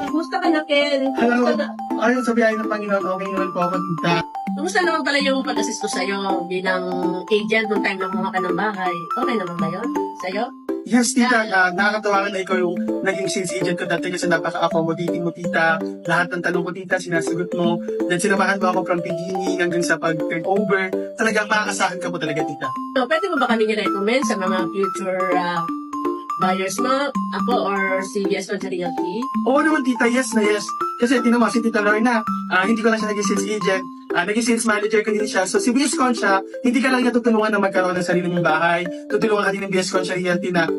Kumusta ka na, Ken? Hello. Kumusta na? Ayon sa biyaya ng Panginoon, okay naman po ako, tita. Kumusta naman pala yung pag-assist ko sa'yo bilang agent nung time na kumuha ka ng bahay? Okay naman ba yun? Sa'yo? Yes, tita, nakakatawa na ikaw yung naging sales agent ko dati kasi napaka-accommodating mo, tita. Lahat ng tanong ko, tita, sinasagot mo. Then sinamahan mo ako from beginning hanggang sa pag-turnover. Talagang maaasahan ka mo talaga, tita. So, pwede mo ba kami i-recommend sa mga future buyers mo? Ako or si Yes on Realty? Oo naman, tita, yes na yes. Kasi tinan mo, si Tita Lorna, hindi ko lang siya naging sales agent. Naging sales manager ko din siya. So si BS Concha, hindi ka lang niya tutulungan na magkaroon ng sarili mong bahay. Tutulungan ka din ng BS Concha Realty na